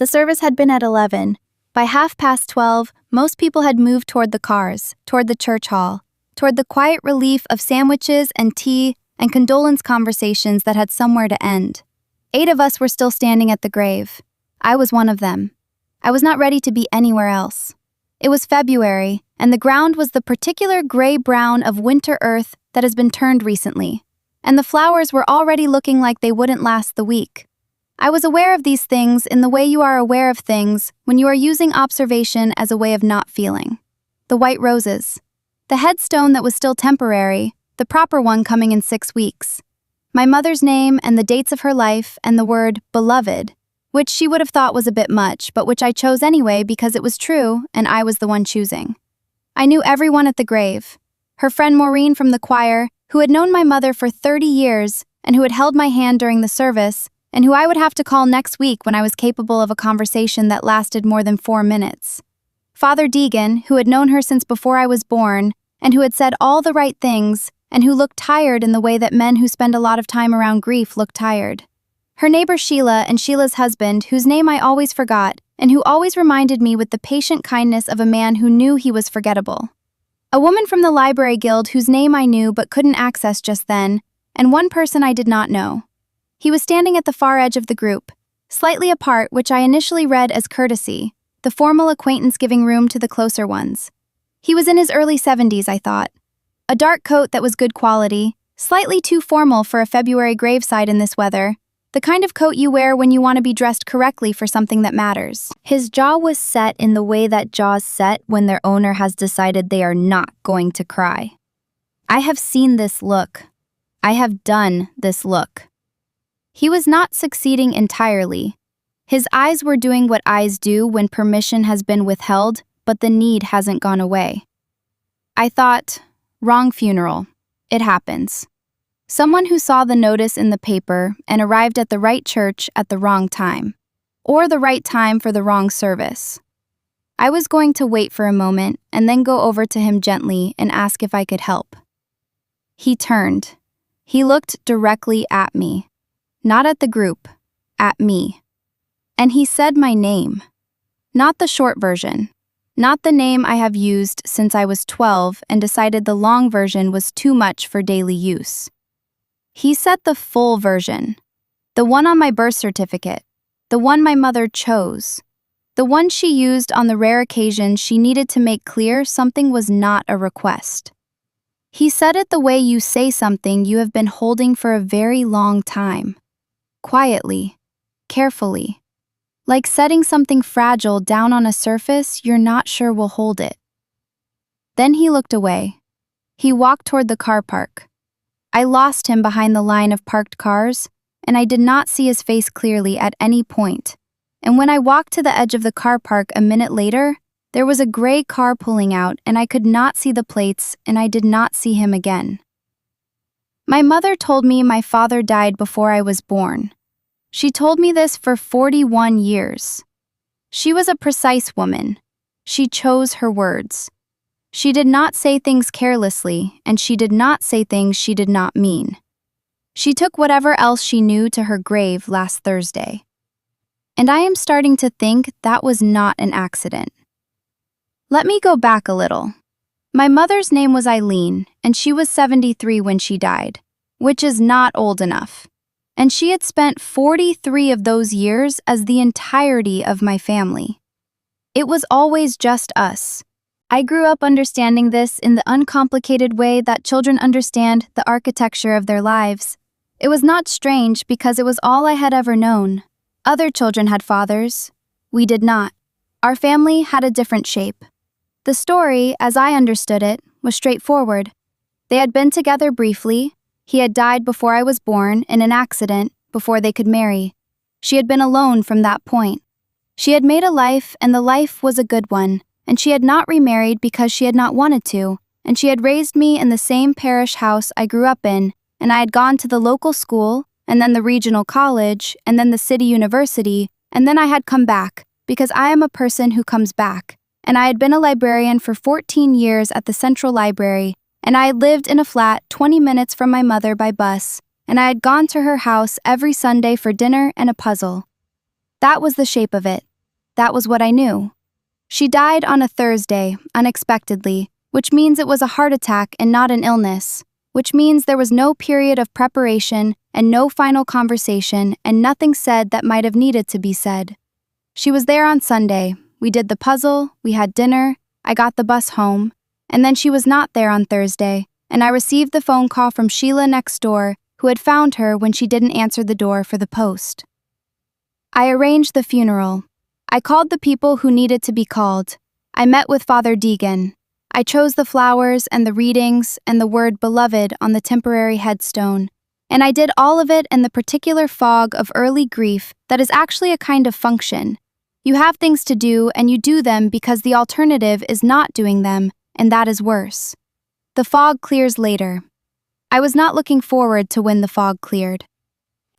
The service had been at 11. By 12:30, most people had moved toward the cars, toward the church hall, toward the quiet relief of sandwiches and tea and condolence conversations that had somewhere to end. 8 of us were still standing at the grave. I was one of them. I was not ready to be anywhere else. It was February, and the ground was the particular gray-brown of winter earth that has been turned recently, and the flowers were already looking like they wouldn't last the week. I was aware of these things in the way you are aware of things when you are using observation as a way of not feeling. The white roses. The headstone that was still temporary, the proper one coming in 6 weeks. My mother's name and the dates of her life and the word beloved, which she would have thought was a bit much, but which I chose anyway because it was true and I was the one choosing. I knew everyone at the grave. Her friend Maureen from the choir, who had known my mother for 30 years and who had held my hand during the service, and who I would have to call next week when I was capable of a conversation that lasted more than 4 minutes. Father Deegan, who had known her since before I was born, and who had said all the right things, and who looked tired in the way that men who spend a lot of time around grief look tired. Her neighbor Sheila and Sheila's husband, whose name I always forgot, and who always reminded me with the patient kindness of a man who knew he was forgettable. A woman from the library guild whose name I knew but couldn't access just then, and one person I did not know. He was standing at the far edge of the group, slightly apart, which I initially read as courtesy, the formal acquaintance giving room to the closer ones. He was in his early 70s, I thought. A dark coat that was good quality, slightly too formal for a February graveside in this weather, the kind of coat you wear when you want to be dressed correctly for something that matters. His jaw was set in the way that jaws set when their owner has decided they are not going to cry. I have seen this look. I have done this look. He was not succeeding entirely. His eyes were doing what eyes do when permission has been withheld, but the need hasn't gone away. I thought, wrong funeral. It happens. Someone who saw the notice in the paper and arrived at the right church at the wrong time, or the right time for the wrong service. I was going to wait for a moment and then go over to him gently and ask if I could help. He turned. He looked directly at me. Not at the group, at me. And he said my name. Not the short version. Not the name I have used since I was 12 and decided the long version was too much for daily use. He said the full version. The one on my birth certificate. The one my mother chose. The one she used on the rare occasion she needed to make clear something was not a request. He said it the way you say something you have been holding for a very long time. Quietly, carefully, like setting something fragile down on a surface you're not sure will hold it. Then he looked away. He walked toward the car park. I lost him behind the line of parked cars, and I did not see his face clearly at any point. And when I walked to the edge of the car park a minute later, there was a gray car pulling out, and I could not see the plates, and I did not see him again. My mother told me my father died before I was born. She told me this for 41 years. She was a precise woman. She chose her words. She did not say things carelessly, and she did not say things she did not mean. She took whatever else she knew to her grave last Thursday. And I am starting to think that was not an accident. Let me go back a little. My mother's name was Eileen, and she was 73 when she died, which is not old enough. And she had spent 43 of those years as the entirety of my family. It was always just us. I grew up understanding this in the uncomplicated way that children understand the architecture of their lives. It was not strange because it was all I had ever known. Other children had fathers. We did not. Our family had a different shape. The story, as I understood it, was straightforward. They had been together briefly. He had died before I was born in an accident before they could marry. She had been alone from that point. She had made a life, and the life was a good one, and she had not remarried because she had not wanted to, and she had raised me in the same parish house I grew up in, and I had gone to the local school, and then the regional college, and then the city university, and then I had come back, because I am a person who comes back. And I had been a librarian for 14 years at the Central Library, and I had lived in a flat 20 minutes from my mother by bus, and I had gone to her house every Sunday for dinner and a puzzle. That was the shape of it, That was what I knew. She died on a Thursday, unexpectedly, which means it was a heart attack and not an illness, which means there was no period of preparation and no final conversation and nothing said that might have needed to be said. She was there on Sunday. We did the puzzle, we had dinner, I got the bus home, and then she was not there on Thursday, and I received the phone call from Sheila next door, who had found her when she didn't answer the door for the post. I arranged the funeral. I called the people who needed to be called. I met with Father Deegan. I chose the flowers and the readings and the word beloved on the temporary headstone, and I did all of it in the particular fog of early grief that is actually a kind of function. You have things to do and you do them because the alternative is not doing them, and that is worse. The fog clears later. I was not looking forward to when the fog cleared.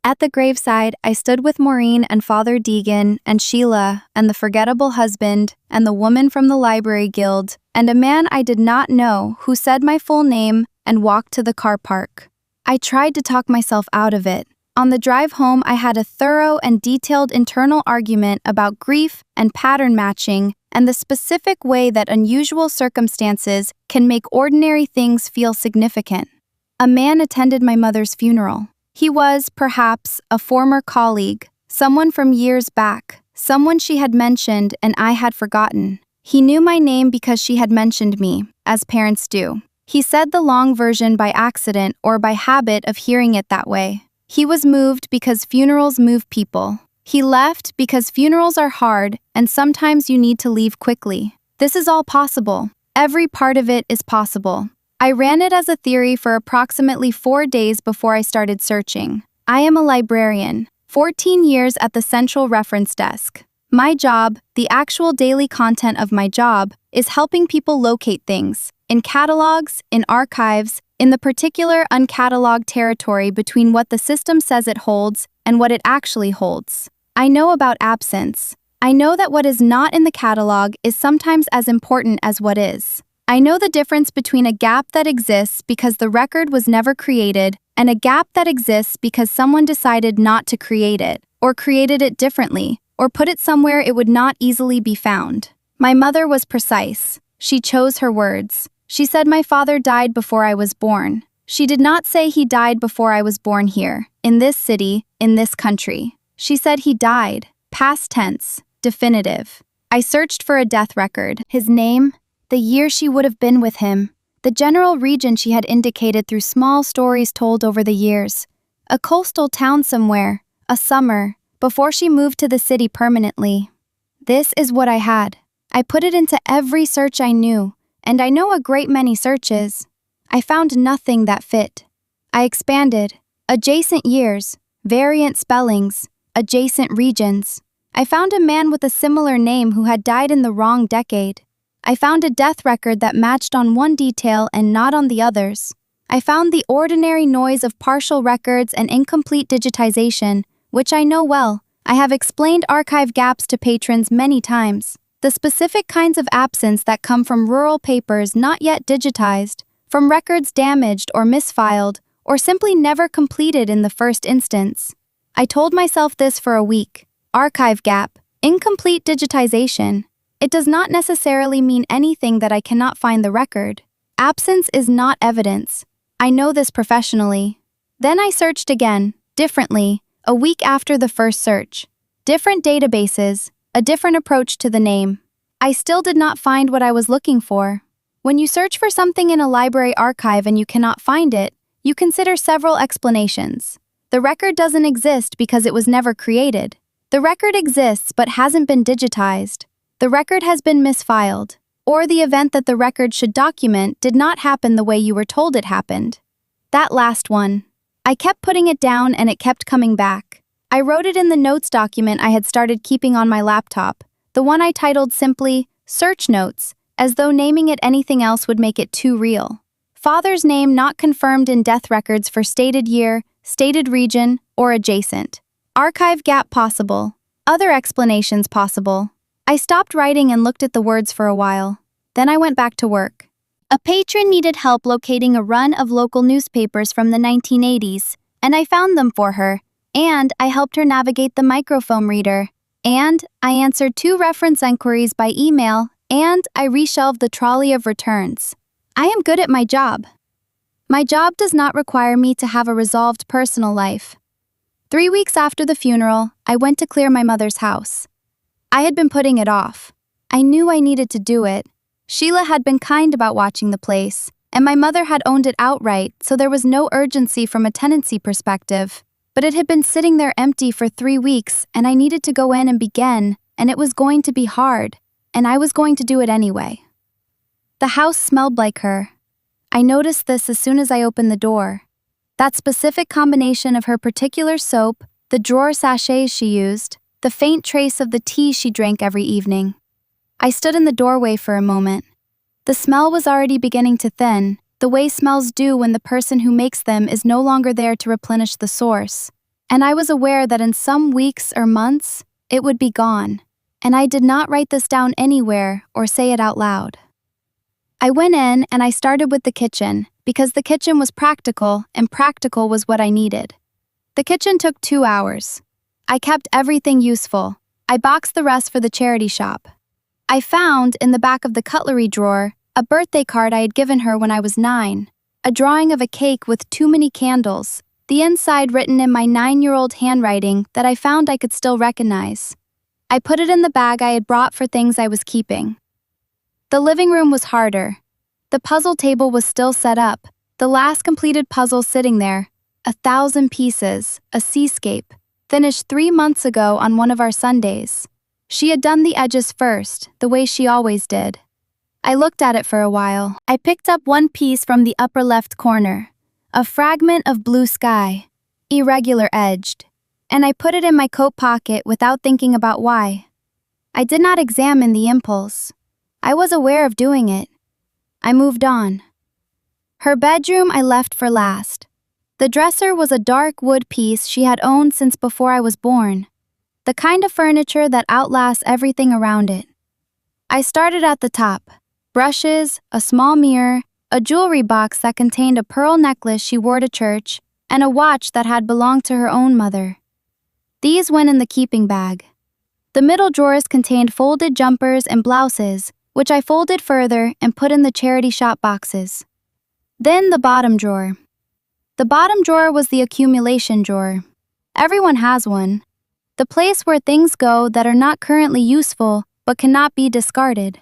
At the graveside, I stood with Maureen and Father Deegan and Sheila and the forgettable husband and the woman from the library guild and a man I did not know who said my full name and walked to the car park. I tried to talk myself out of it. On the drive home, I had a thorough and detailed internal argument about grief and pattern matching and the specific way that unusual circumstances can make ordinary things feel significant. A man attended my mother's funeral. He was, perhaps, a former colleague, someone from years back, someone she had mentioned and I had forgotten. He knew my name because she had mentioned me, as parents do. He said the long version by accident or by habit of hearing it that way. He was moved because funerals move people. He left because funerals are hard and sometimes you need to leave quickly. This is all possible. Every part of it is possible. I ran it as a theory for approximately 4 days before I started searching. I am a librarian, 14 years at the Central Reference Desk. My job, the actual daily content of my job, is helping people locate things, in catalogs, in archives, in the particular uncatalogued territory between what the system says it holds and what it actually holds. I know about absence. I know that what is not in the catalog is sometimes as important as what is. I know the difference between a gap that exists because the record was never created and a gap that exists because someone decided not to create it, or created it differently, or put it somewhere it would not easily be found. My mother was precise. She chose her words. She said my father died before I was born. She did not say he died before I was born here, in this city, in this country. She said he died, past tense, definitive. I searched for a death record, his name, the year she would have been with him, the general region she had indicated through small stories told over the years, a coastal town somewhere, a summer, before she moved to the city permanently. This is what I had. I put it into every search I knew, and I know a great many searches. I found nothing that fit. I expanded. Adjacent years, variant spellings, adjacent regions. I found a man with a similar name who had died in the wrong decade. I found a death record that matched on one detail and not on the others. I found the ordinary noise of partial records and incomplete digitization, which I know well. I have explained archive gaps to patrons many times. The specific kinds of absence that come from rural papers not yet digitized, from records damaged or misfiled, or simply never completed in the first instance. I told myself this for a week. Archive gap, incomplete digitization. It does not necessarily mean anything that I cannot find the record. Absence is not evidence. I know this professionally. Then I searched again, differently, a week after the first search. Different databases, a different approach to the name. I still did not find what I was looking for. When you search for something in a library archive and you cannot find it, you consider several explanations. The record doesn't exist because it was never created. The record exists but hasn't been digitized. The record has been misfiled, or the event that the record should document did not happen the way you were told it happened. That last one. I kept putting it down and it kept coming back. I wrote it in the notes document I had started keeping on my laptop, the one I titled simply, Search Notes, as though naming it anything else would make it too real. Father's name not confirmed in death records for stated year, stated region, or adjacent. Archive gap possible. Other explanations possible. I stopped writing and looked at the words for a while. Then I went back to work. A patron needed help locating a run of local newspapers from the 1980s, and I found them for her, and I helped her navigate the microfilm reader. And I answered 2 reference inquiries by email, and I reshelved the trolley of returns. I am good at my job. My job does not require me to have a resolved personal life. 3 weeks after the funeral, I went to clear my mother's house. I had been putting it off. I knew I needed to do it. Sheila had been kind about watching the place, and my mother had owned it outright, so there was no urgency from a tenancy perspective. But it had been sitting there empty for 3 weeks, and I needed to go in and begin, and it was going to be hard, and I was going to do it anyway. The house smelled like her. I noticed this as soon as I opened the door. That specific combination of her particular soap, the drawer sachets she used, the faint trace of the tea she drank every evening. I stood in the doorway for a moment. The smell was already beginning to thin, the way smells do when the person who makes them is no longer there to replenish the source. And I was aware that in some weeks or months, it would be gone. And I did not write this down anywhere or say it out loud. I went in and I started with the kitchen, because the kitchen was practical and practical was what I needed. The kitchen took 2 hours. I kept everything useful. I boxed the rest for the charity shop. I found, in the back of the cutlery drawer, a birthday card I had given her when I was 9, a drawing of a cake with too many candles, the inside written in my 9-year-old handwriting that I found I could still recognize. I put it in the bag I had brought for things I was keeping. The living room was harder. The puzzle table was still set up, the last completed puzzle sitting there, 1,000 pieces, a seascape, finished 3 months ago on one of our Sundays. She had done the edges first, the way she always did. I looked at it for a while. I picked up one piece from the upper left corner, a fragment of blue sky, irregular edged, and I put it in my coat pocket without thinking about why. I did not examine the impulse. I was aware of doing it. I moved on. Her bedroom I left for last. The dresser was a dark wood piece she had owned since before I was born, the kind of furniture that outlasts everything around it. I started at the top. Brushes, a small mirror, a jewelry box that contained a pearl necklace she wore to church, and a watch that had belonged to her own mother. These went in the keeping bag. The middle drawers contained folded jumpers and blouses, which I folded further and put in the charity shop boxes. Then the bottom drawer. The bottom drawer was the accumulation drawer. Everyone has one. The place where things go that are not currently useful but cannot be discarded.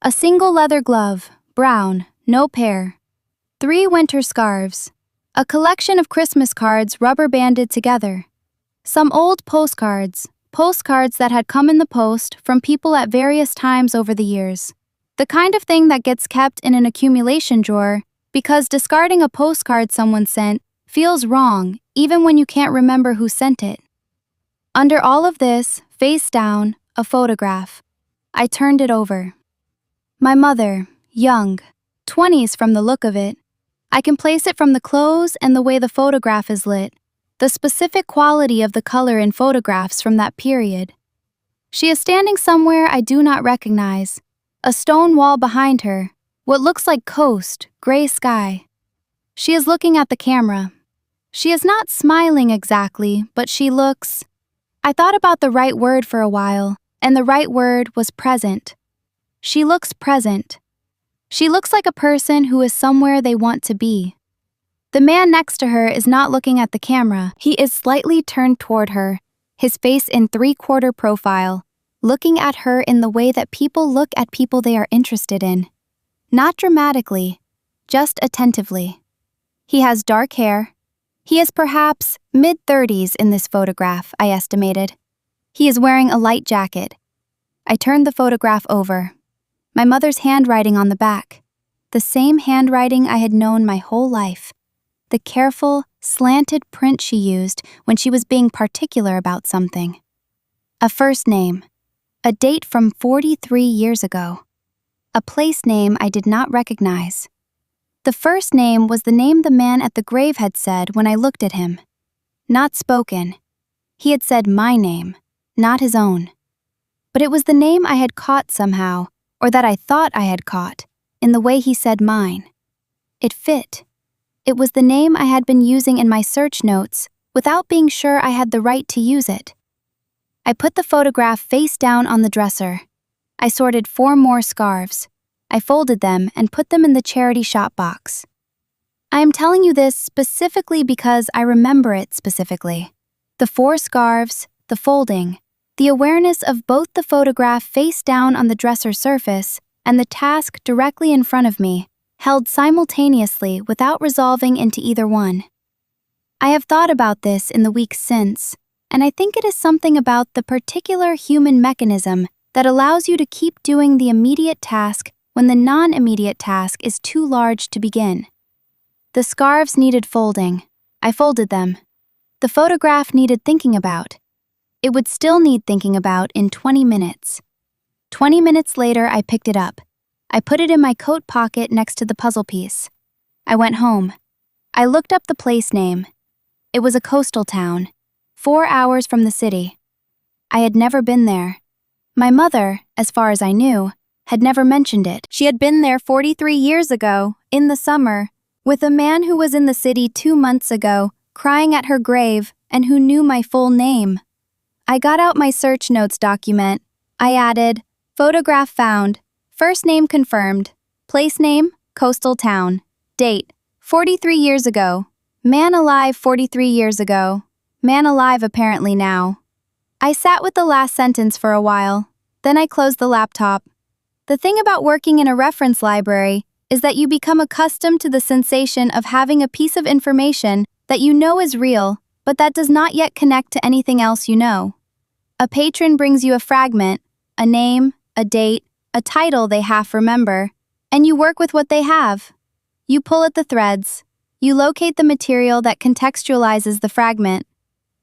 A single leather glove, brown, no pair. 3 winter scarves. A collection of Christmas cards rubber-banded together. Some old postcards that had come in the post from people at various times over the years. The kind of thing that gets kept in an accumulation drawer because discarding a postcard someone sent feels wrong even when you can't remember who sent it. Under all of this, face down, a photograph. I turned it over. My mother, young, 20s from the look of it. I can place it from the clothes and the way the photograph is lit, the specific quality of the color in photographs from that period. She is standing somewhere I do not recognize, a stone wall behind her, what looks like coast, gray sky. She is looking at the camera. She is not smiling exactly, but she looks... I thought about the right word for a while, and the right word was present. She looks present. She looks like a person who is somewhere they want to be. The man next to her is not looking at the camera. He is slightly turned toward her, his face in 3/4 profile, looking at her in the way that people look at people they are interested in. Not dramatically, just attentively. He has dark hair. He is perhaps mid-30s in this photograph, I estimated. He is wearing a light jacket. I turned the photograph over. My mother's handwriting on the back. The same handwriting I had known my whole life. The careful, slanted print she used when she was being particular about something. A first name. A date from 43 years ago. A place name I did not recognize. The first name was the name the man at the grave had said when I looked at him. Not spoken. He had said my name, not his own. But it was the name I had caught somehow, or that I thought I had caught, in the way he said mine. It fit. It was the name I had been using in my search notes without being sure I had the right to use it. I put the photograph face down on the dresser. I sorted 4 more scarves. I folded them and put them in the charity shop box. I am telling you this specifically because I remember it specifically. The 4 scarves, the folding, the awareness of both the photograph face down on the dresser surface and the task directly in front of me, held simultaneously without resolving into either one. I have thought about this in the weeks since, and I think it is something about the particular human mechanism that allows you to keep doing the immediate task when the non-immediate task is too large to begin. The scarves needed folding. I folded them. The photograph needed thinking about. It would still need thinking about in 20 minutes. 20 minutes later, I picked it up. I put it in my coat pocket next to the puzzle piece. I went home. I looked up the place name. It was a coastal town, 4 hours from the city. I had never been there. My mother, as far as I knew, had never mentioned it. She had been there 43 years ago, in the summer, with a man who was in the city 2 months ago, crying at her grave, and who knew my full name. I got out my search notes document. I added, photograph found, first name confirmed, place name, coastal town, date, 43 years ago, man alive 43 years ago, man alive apparently now. I sat with the last sentence for a while, then I closed the laptop. The thing about working in a reference library is that you become accustomed to the sensation of having a piece of information that you know is real, but that does not yet connect to anything else you know. A patron brings you a fragment, a name, a date, a title they half remember, and you work with what they have. You pull at the threads. You locate the material that contextualizes the fragment.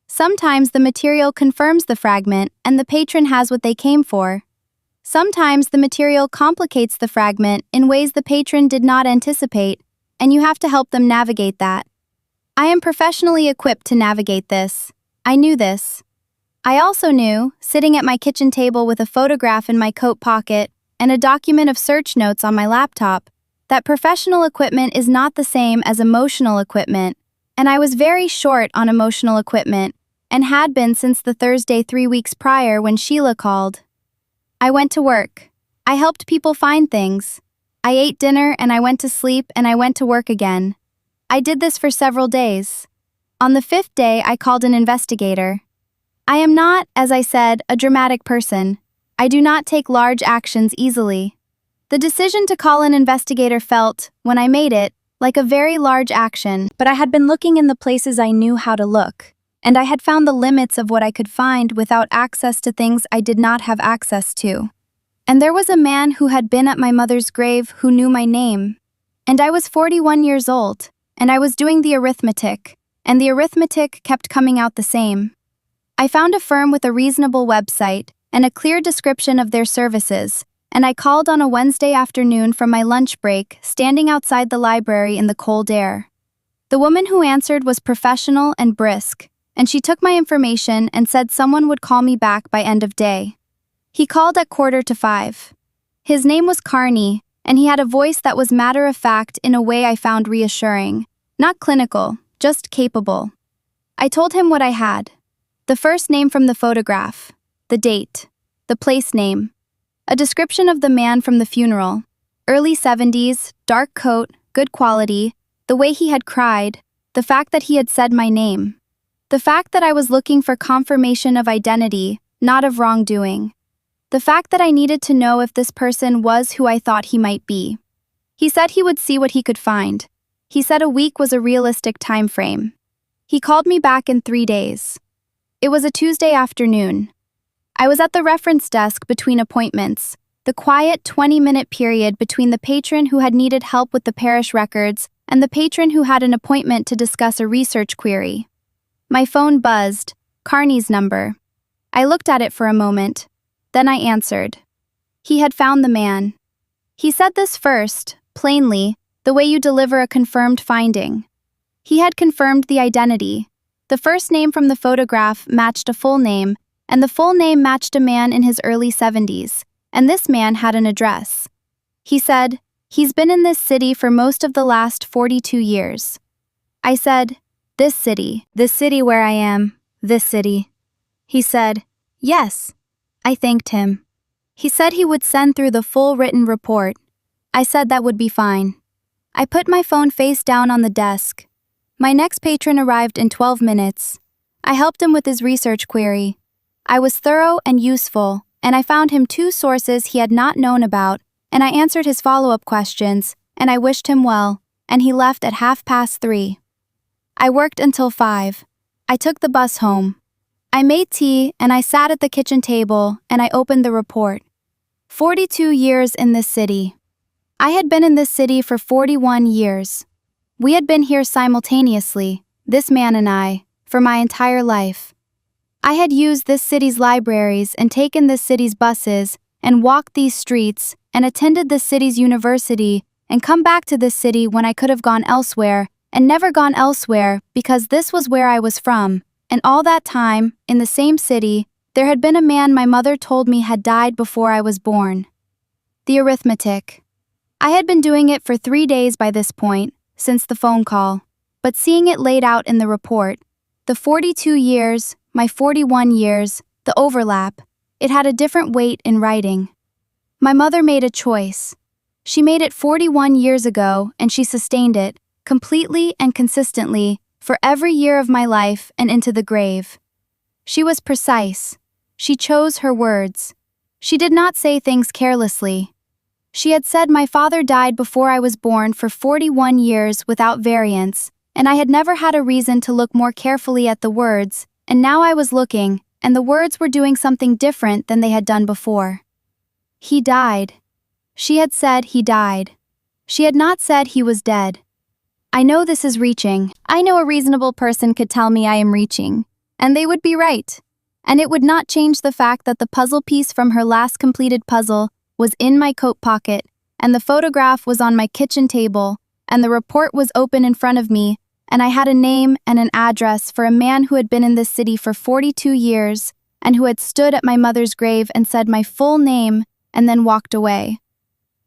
Sometimes the material confirms the fragment and the patron has what they came for. Sometimes the material complicates the fragment in ways the patron did not anticipate, and you have to help them navigate that. I am professionally equipped to navigate this. I knew this. I also knew, sitting at my kitchen table with a photograph in my coat pocket and a document of search notes on my laptop, that professional equipment is not the same as emotional equipment, and I was very short on emotional equipment, and had been since the Thursday 3 weeks prior when Sheila called. I went to work. I helped people find things. I ate dinner and I went to sleep and I went to work again. I did this for several days. On the 5th day, I called an investigator. I am not, as I said, a dramatic person. I do not take large actions easily. The decision to call an investigator felt, when I made it, like a very large action, but I had been looking in the places I knew how to look, and I had found the limits of what I could find without access to things I did not have access to. And there was a man who had been at my mother's grave who knew my name. And I was 41 years old, and I was doing the arithmetic, and the arithmetic kept coming out the same. I found a firm with a reasonable website and a clear description of their services, and I called on a Wednesday afternoon from my lunch break, standing outside the library in the cold air. The woman who answered was professional and brisk, and she took my information and said someone would call me back by end of day. He called at 4:45. His name was Carney, and he had a voice that was matter-of-fact in a way I found reassuring. Not clinical, just capable. I told him what I had. The first name from the photograph, the date, the place name, a description of the man from the funeral, early 70s, dark coat, good quality, the way he had cried, the fact that he had said my name, the fact that I was looking for confirmation of identity, not of wrongdoing, the fact that I needed to know if this person was who I thought he might be. He said he would see what he could find. He said a week was a realistic time frame. He called me back in 3 days. It was a Tuesday afternoon. I was at the reference desk between appointments, the quiet 20-minute period between the patron who had needed help with the parish records and the patron who had an appointment to discuss a research query. My phone buzzed, Carney's number. I looked at it for a moment. Then I answered. He had found the man. He said this first, plainly, the way you deliver a confirmed finding. He had confirmed the identity. The first name from the photograph matched a full name, and the full name matched a man in his early 70s, and this man had an address. He said, he's been in this city for most of the last 42 years. I said, this city where I am, this city. He said, Yes. I thanked him. He said he would send through the full written report. I said that would be fine. I put my phone face down on the desk. My next patron arrived in 12 minutes. I helped him with his research query. I was thorough and useful, and I found him 2 sources he had not known about, and I answered his follow-up questions, and I wished him well, and he left at 3:30. I worked until 5. I took the bus home. I made tea, and I sat at the kitchen table, and I opened the report. 42 years in this city. I had been in this city for 41 years. We had been here simultaneously, this man and I, for my entire life. I had used this city's libraries and taken this city's buses and walked these streets and attended this city's university and come back to this city when I could have gone elsewhere and never gone elsewhere because this was where I was from. And all that time, in the same city, there had been a man my mother told me had died before I was born. The arithmetic. I had been doing it for 3 days by this point, since the phone call, but seeing it laid out in the report, the 42 years, my 41 years, the overlap, it had a different weight in writing. My mother made a choice. She made it 41 years ago, and she sustained it, completely and consistently, for every year of my life and into the grave. She was precise. She chose her words. She did not say things carelessly. She had said my father died before I was born for 41 years without variance, and I had never had a reason to look more carefully at the words, and now I was looking, and the words were doing something different than they had done before. He died. She had said he died. She had not said he was dead. I know this is reaching. I know a reasonable person could tell me I am reaching, and they would be right. And it would not change the fact that the puzzle piece from her last completed puzzle was in my coat pocket, and the photograph was on my kitchen table, and the report was open in front of me, and I had a name and an address for a man who had been in this city for 42 years, and who had stood at my mother's grave and said my full name, and then walked away.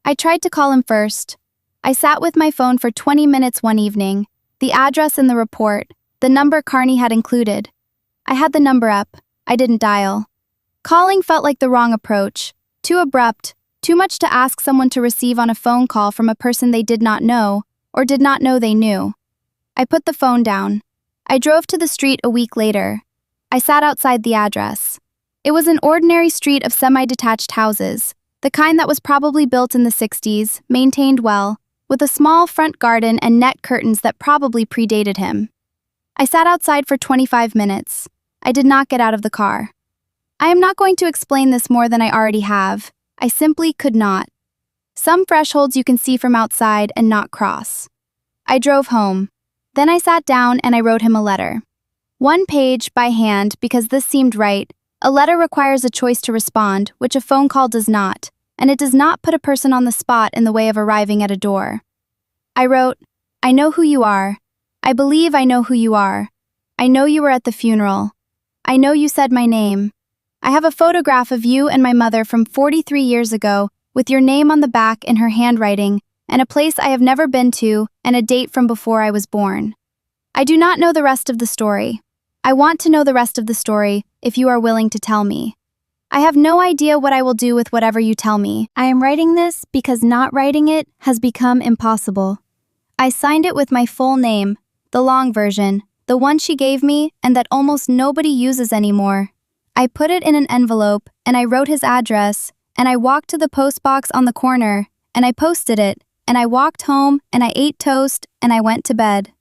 I tried to call him first. I sat with my phone for 20 minutes one evening, the address in the report, the number Carney had included. I had the number up. I didn't dial. Calling felt like the wrong approach, too abrupt, too much to ask someone to receive on a phone call from a person they did not know, or did not know they knew. I put the phone down. I drove to the street a week later. I sat outside the address. It was an ordinary street of semi-detached houses, the kind that was probably built in the 60s, maintained well, with a small front garden and net curtains that probably predated him. I sat outside for 25 minutes. I did not get out of the car. I am not going to explain this more than I already have. I simply could not. Some thresholds you can see from outside and not cross. I drove home. Then I sat down and I wrote him a letter. 1 page, by hand, because this seemed right. A letter requires a choice to respond, which a phone call does not, and it does not put a person on the spot in the way of arriving at a door. I wrote, I know who you are. I believe I know who you are. I know you were at the funeral. I know you said my name. I have a photograph of you and my mother from 43 years ago, with your name on the back in her handwriting, and a place I have never been to, and a date from before I was born. I do not know the rest of the story. I want to know the rest of the story, if you are willing to tell me. I have no idea what I will do with whatever you tell me. I am writing this because not writing it has become impossible. I signed it with my full name, the long version, the one she gave me and that almost nobody uses anymore. I put it in an envelope, and I wrote his address, and I walked to the postbox on the corner, and I posted it, and I walked home, and I ate toast, and I went to bed.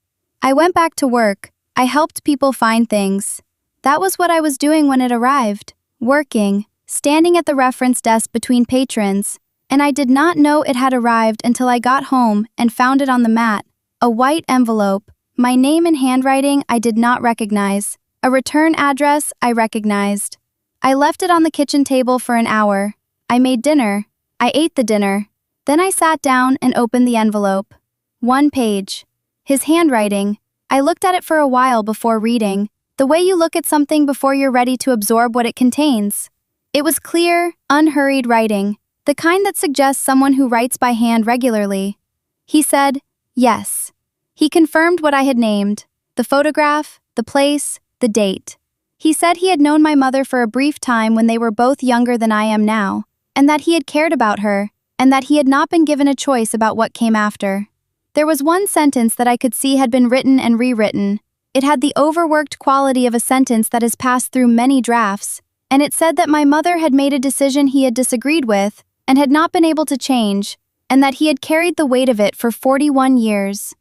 I went back to work. I helped people find things. That was what I was doing when it arrived. Working, standing at the reference desk between patrons, and I did not know it had arrived until I got home and found it on the mat, a white envelope, my name in handwriting I did not recognize, a return address I recognized. I left it on the kitchen table for an hour. I made dinner. I ate the dinner. Then I sat down and opened the envelope. 1 page. His handwriting. I looked at it for a while before reading, the way you look at something before you're ready to absorb what it contains. It was clear, unhurried writing, the kind that suggests someone who writes by hand regularly. He said, yes. He confirmed what I had named, the photograph, the place, the date. He said he had known my mother for a brief time when they were both younger than I am now, and that he had cared about her, and that he had not been given a choice about what came after. There was one sentence that I could see had been written and rewritten. It had the overworked quality of a sentence that has passed through many drafts, and it said that my mother had made a decision he had disagreed with and had not been able to change, and that he had carried the weight of it for 41 years.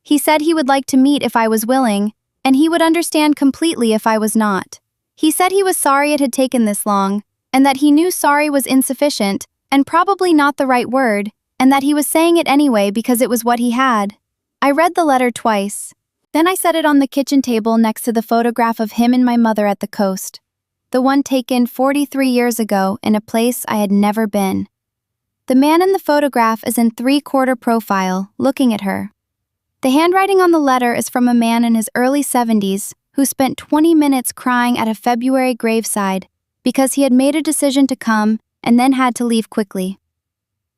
He said he would like to meet if I was willing, and he would understand completely if I was not. He said he was sorry it had taken this long, and that he knew sorry was insufficient, and probably not the right word, and that he was saying it anyway because it was what he had. I read the letter twice. Then I set it on the kitchen table next to the photograph of him and my mother at the coast, the one taken 43 years ago in a place I had never been. The man in the photograph is in 3/4 profile, looking at her. The handwriting on the letter is from a man in his early 70s who spent 20 minutes crying at a February graveside because he had made a decision to come and then had to leave quickly.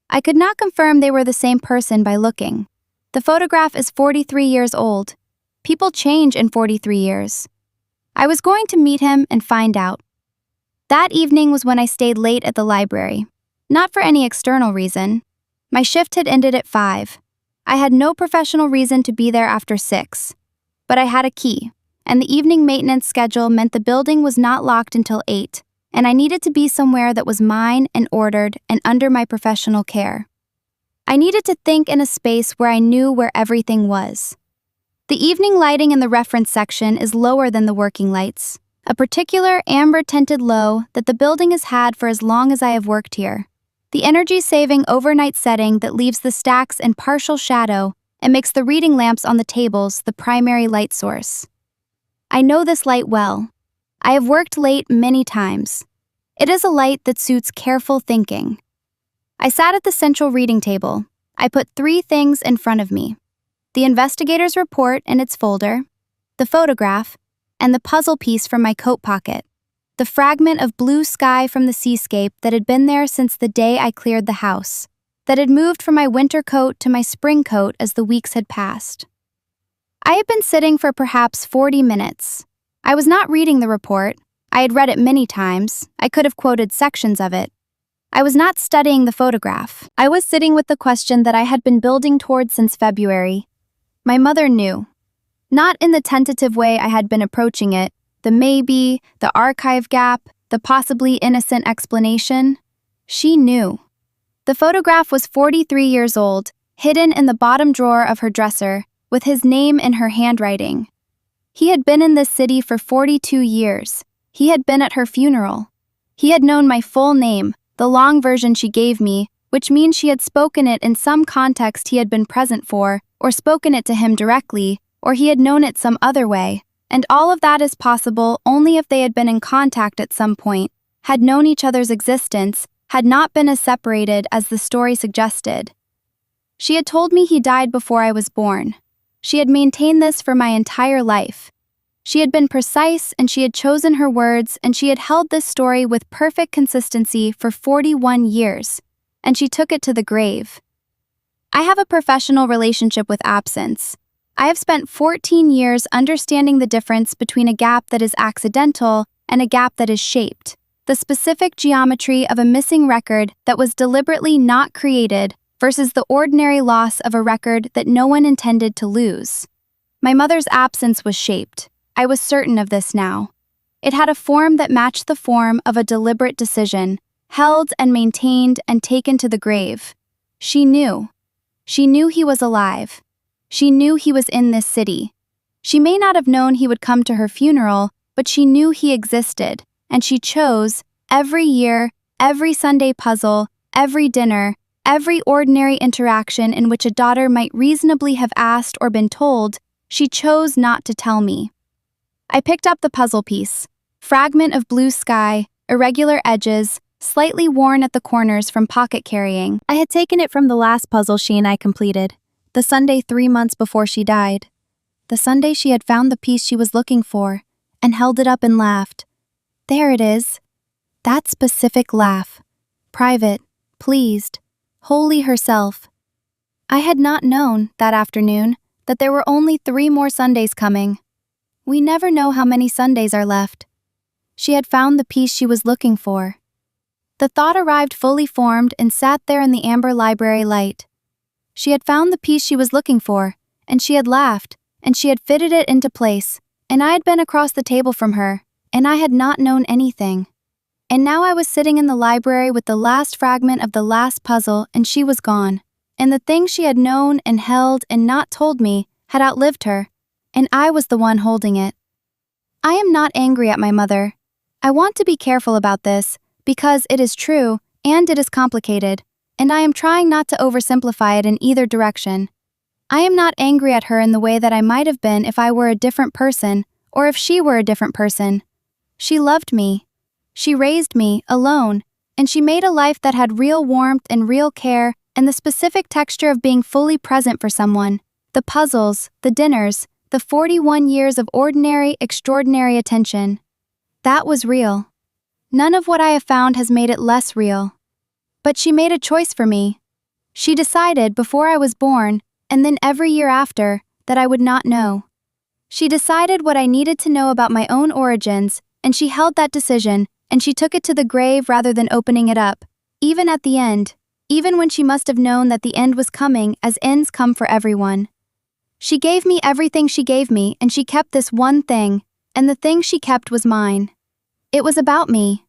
I could not confirm they were the same person by looking. The photograph is 43 years old. People change in 43 years. I was going to meet him and find out. That evening was when I stayed late at the library. Not for any external reason. My shift had ended at 5. I had no professional reason to be there after 6. But I had a key, and the evening maintenance schedule meant the building was not locked until 8, and I needed to be somewhere that was mine and ordered and under my professional care. I needed to think in a space where I knew where everything was. The evening lighting in the reference section is lower than the working lights, a particular amber-tinted low that the building has had for as long as I have worked here. The energy-saving overnight setting that leaves the stacks in partial shadow and makes the reading lamps on the tables the primary light source. I know this light well. I have worked late many times. It is a light that suits careful thinking. I sat at the central reading table. I put 3 things in front of me: the investigator's report in its folder, the photograph, and the puzzle piece from my coat pocket. The fragment of blue sky from the seascape that had been there since the day I cleared the house, that had moved from my winter coat to my spring coat as the weeks had passed. I had been sitting for perhaps 40 minutes. I was not reading the report. I had read it many times. I could have quoted sections of it. I was not studying the photograph. I was sitting with the question that I had been building towards since February. My mother knew. Not in the tentative way I had been approaching it, the maybe, the archive gap, the possibly innocent explanation. She knew. The photograph was 43 years old, hidden in the bottom drawer of her dresser, with his name in her handwriting. He had been in this city for 42 years. He had been at her funeral. He had known my full name, the long version she gave me, which means she had spoken it in some context he had been present for, or spoken it to him directly, or he had known it some other way. And all of that is possible only if they had been in contact at some point, had known each other's existence, had not been as separated as the story suggested. She had told me he died before I was born. She had maintained this for my entire life. She had been precise and she had chosen her words, and she had held this story with perfect consistency for 41 years, and she took it to the grave. I have a professional relationship with absence. I have spent 14 years understanding the difference between a gap that is accidental and a gap that is shaped, the specific geometry of a missing record that was deliberately not created versus the ordinary loss of a record that no one intended to lose. My mother's absence was shaped. I was certain of this now. It had a form that matched the form of a deliberate decision, held and maintained and taken to the grave. She knew. She knew he was alive. She knew he was in this city. She may not have known he would come to her funeral, but she knew he existed, and she chose, every year, every Sunday puzzle, every dinner, every ordinary interaction in which a daughter might reasonably have asked or been told, she chose not to tell me. I picked up the puzzle piece, fragment of blue sky, irregular edges, slightly worn at the corners from pocket carrying. I had taken it from the last puzzle she and I completed, the Sunday 3 months before she died. The Sunday she had found the piece she was looking for, and held it up and laughed. There it is. That specific laugh. Private, pleased, wholly herself. I had not known, that afternoon, that there were only 3 more Sundays coming. We never know how many Sundays are left. She had found the piece she was looking for. The thought arrived fully formed and sat there in the amber library light. She had found the piece she was looking for, and she had laughed, and she had fitted it into place, and I had been across the table from her, and I had not known anything. And now I was sitting in the library with the last fragment of the last puzzle, and she was gone. And the thing she had known and held and not told me had outlived her, and I was the one holding it. I am not angry at my mother. I want to be careful about this, because it is true, and it is complicated, and I am trying not to oversimplify it in either direction. I am not angry at her in the way that I might have been if I were a different person, or if she were a different person. She loved me. She raised me, alone, and she made a life that had real warmth and real care and the specific texture of being fully present for someone. The puzzles, the dinners, the 41 years of ordinary, extraordinary attention. That was real. None of what I have found has made it less real. But she made a choice for me. She decided before I was born, and then every year after, that I would not know. She decided what I needed to know about my own origins, and she held that decision, and she took it to the grave rather than opening it up, even at the end, even when she must have known that the end was coming, as ends come for everyone. She gave me everything she gave me, and she kept this one thing, and the thing she kept was mine. It was about me.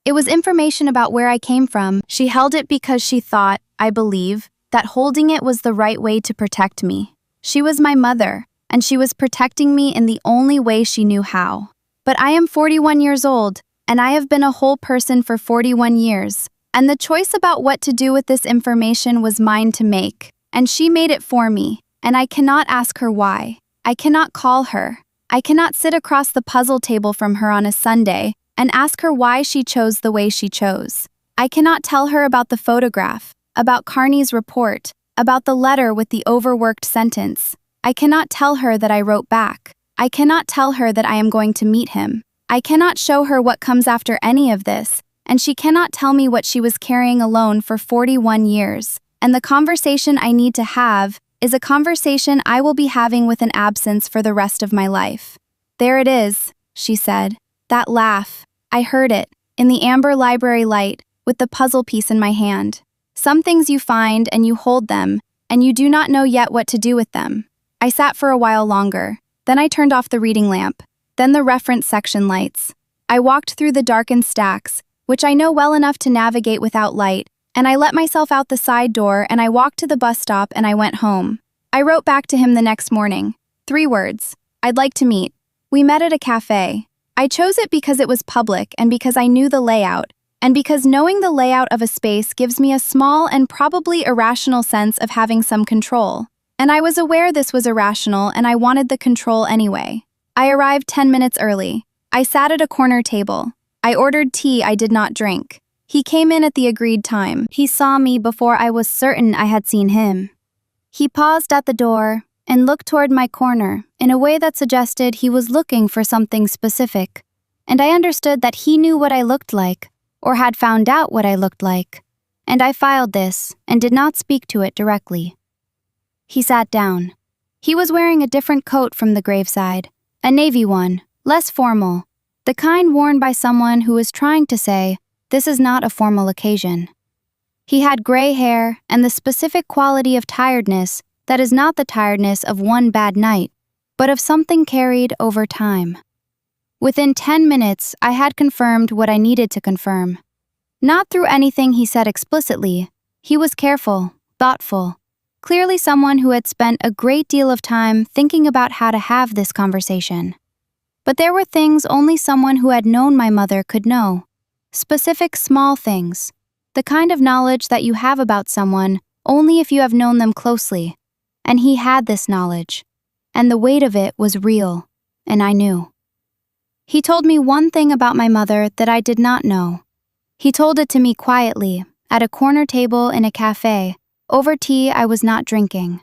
It was information about where I came from. She held it because she thought, I believe, that holding it was the right way to protect me. She was my mother, and she was protecting me in the only way she knew how. But I am 41 years old, and I have been a whole person for 41 years, and the choice about what to do with this information was mine to make, and she made it for me, and I cannot ask her why. I cannot call her. I cannot sit across the puzzle table from her on a Sunday and ask her why she chose the way she chose. I cannot tell her about the photograph, about Carney's report, about the letter with the overworked sentence. I cannot tell her that I wrote back. I cannot tell her that I am going to meet him. I cannot show her what comes after any of this, and she cannot tell me what she was carrying alone for 41 years. And the conversation I need to have is a conversation I will be having with an absence for the rest of my life. There it is, she said. That laugh. I heard it, in the amber library light, with the puzzle piece in my hand. Some things you find and you hold them, and you do not know yet what to do with them. I sat for a while longer. Then I turned off the reading lamp. Then the reference section lights. I walked through the darkened stacks, which I know well enough to navigate without light, and I let myself out the side door and I walked to the bus stop and I went home. I wrote back to him the next morning. 3 words. I'd like to meet. We met at a cafe. I chose it because it was public and because I knew the layout, and because knowing the layout of a space gives me a small and probably irrational sense of having some control. And I was aware this was irrational and I wanted the control anyway. I arrived 10 minutes early. I sat at a corner table. I ordered tea I did not drink. He came in at the agreed time. He saw me before I was certain I had seen him. He paused at the door and looked toward my corner in a way that suggested he was looking for something specific. And I understood that he knew what I looked like, or had found out what I looked like. And I filed this and did not speak to it directly. He sat down. He was wearing a different coat from the graveside. A navy one, less formal, the kind worn by someone who is trying to say, this is not a formal occasion. He had gray hair and the specific quality of tiredness that is not the tiredness of one bad night, but of something carried over time. Within 10 minutes, I had confirmed what I needed to confirm. Not through anything he said explicitly. He was careful, thoughtful, clearly someone who had spent a great deal of time thinking about how to have this conversation. But there were things only someone who had known my mother could know. Specific small things. The kind of knowledge that you have about someone only if you have known them closely. And he had this knowledge. And the weight of it was real. And I knew. He told me one thing about my mother that I did not know. He told it to me quietly, at a corner table in a cafe, over tea I was not drinking.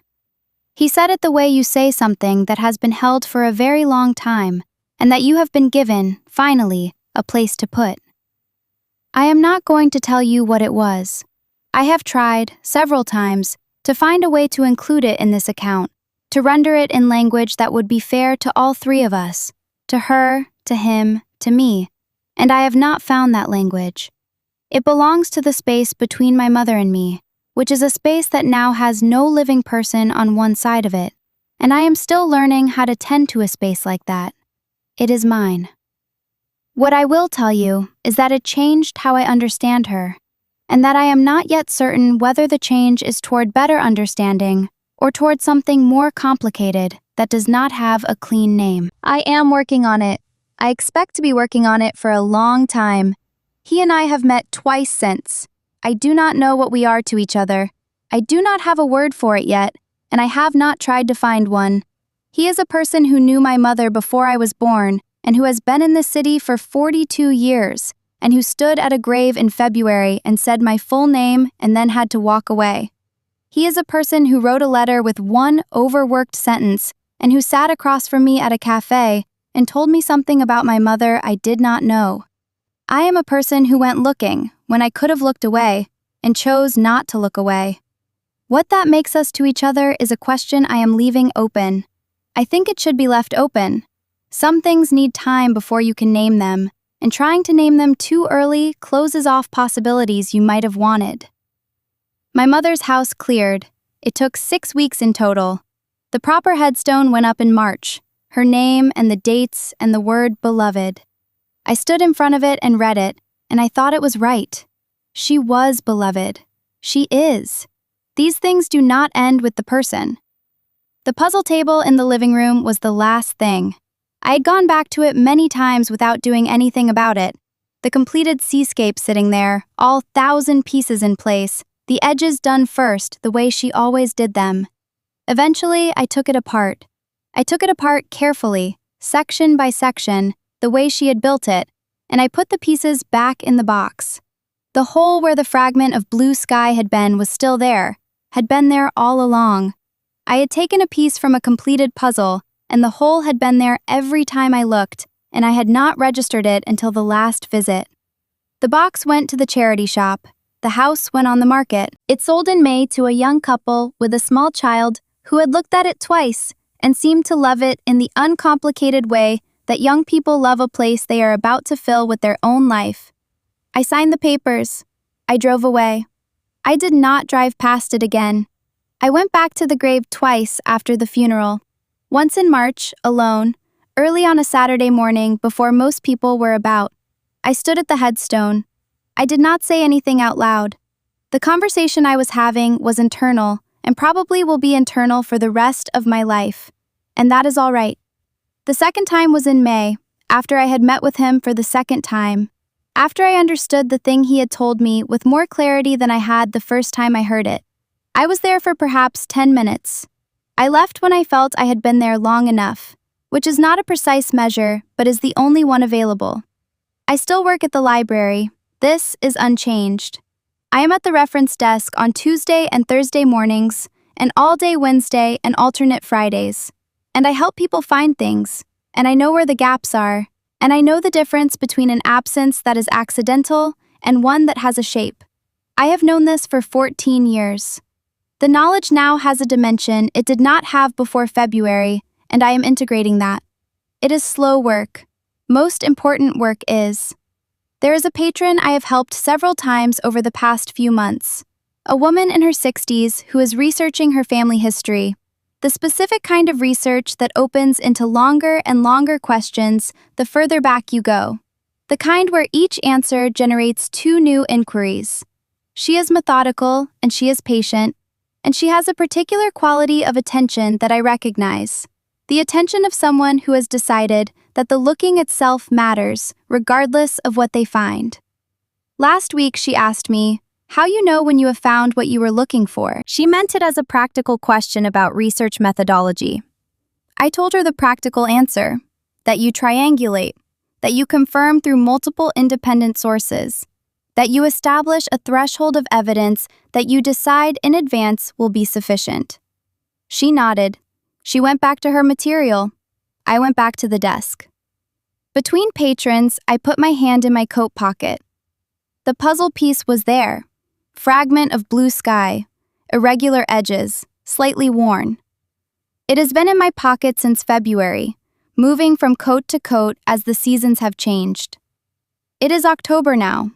He said it the way you say something that has been held for a very long time, and that you have been given, finally, a place to put. I am not going to tell you what it was. I have tried, several times, to find a way to include it in this account, to render it in language that would be fair to all 3 of us, to her, to him, to me, and I have not found that language. It belongs to the space between my mother and me, which is a space that now has no living person on one side of it, and I am still learning how to tend to a space like that. It is mine. What I will tell you is that it changed how I understand her, and that I am not yet certain whether the change is toward better understanding or toward something more complicated that does not have a clean name. I am working on it. I expect to be working on it for a long time. He and I have met twice since. I do not know what we are to each other. I do not have a word for it yet, and I have not tried to find one. He is a person who knew my mother before I was born, and who has been in this city for 42 years, and who stood at a grave in February and said my full name and then had to walk away. He is a person who wrote a letter with one overworked sentence and who sat across from me at a cafe and told me something about my mother I did not know. I am a person who went looking when I could have looked away and chose not to look away. What that makes us to each other is a question I am leaving open. I think it should be left open. Some things need time before you can name them, and trying to name them too early closes off possibilities you might have wanted. My mother's house cleared. It took 6 weeks in total. The proper headstone went up in March, her name and the dates and the word beloved. I stood in front of it and read it, and I thought it was right. She was beloved. She is. These things do not end with the person. The puzzle table in the living room was the last thing. I had gone back to it many times without doing anything about it. The completed seascape sitting there, all 1,000 pieces in place, the edges done first the way she always did them. Eventually, I took it apart. I took it apart carefully, section by section, the way she had built it, and I put the pieces back in the box. The hole where the fragment of blue sky had been was still there, had been there all along. I had taken a piece from a completed puzzle, and the hole had been there every time I looked, and I had not registered it until the last visit. The box went to the charity shop. The house went on the market. It sold in May to a young couple with a small child who had looked at it twice and seemed to love it in the uncomplicated way that young people love a place they are about to fill with their own life. I signed the papers. I drove away. I did not drive past it again. I went back to the grave twice after the funeral. Once in March, alone, early on a Saturday morning before most people were about. I stood at the headstone. I did not say anything out loud. The conversation I was having was internal and probably will be internal for the rest of my life, and that is all right. The second time was in May, after I had met with him for the second time, after I understood the thing he had told me with more clarity than I had the first time I heard it. I was there for perhaps 10 minutes. I left when I felt I had been there long enough, which is not a precise measure, but is the only one available. I still work at the library. This is unchanged. I am at the reference desk on Tuesday and Thursday mornings, and all day Wednesday and alternate Fridays. And I help people find things, and I know where the gaps are, and I know the difference between an absence that is accidental and one that has a shape. I have known this for 14 years. The knowledge now has a dimension it did not have before February, and I am integrating that. It is slow work. Most important work is. There is a patron I have helped several times over the past few months, a woman in her 60s who is researching her family history, the specific kind of research that opens into longer and longer questions the further back you go, the kind where each answer generates 2 new inquiries. She is methodical and she is patient, and she has a particular quality of attention that I recognize, the attention of someone who has decided that the looking itself matters, regardless of what they find. Last week she asked me, how you know when you have found what you were looking for? She meant it as a practical question about research methodology. I told her the practical answer, that you triangulate, that you confirm through multiple independent sources, that you establish a threshold of evidence that you decide in advance will be sufficient. She nodded. She went back to her material. I went back to the desk. Between patrons, I put my hand in my coat pocket. The puzzle piece was there. Fragment of blue sky, irregular edges, slightly worn. It has been in my pocket since February, moving from coat to coat as the seasons have changed. It is October now.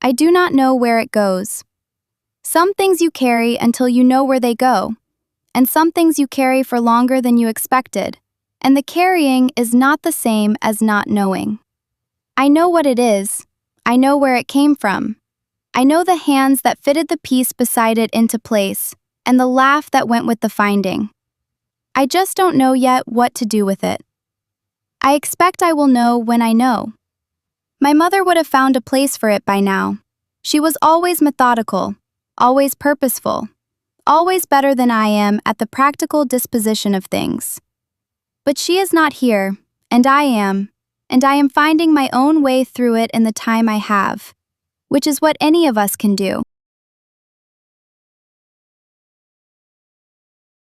I do not know where it goes. Some things you carry until you know where they go, and some things you carry for longer than you expected, and the carrying is not the same as not knowing. I know what it is. I know where it came from. I know the hands that fitted the piece beside it into place, and the laugh that went with the finding. I just don't know yet what to do with it. I expect I will know when I know. My mother would have found a place for it by now. She was always methodical, always purposeful, always better than I am at the practical disposition of things. But she is not here, and I am finding my own way through it in the time I have, which is what any of us can do.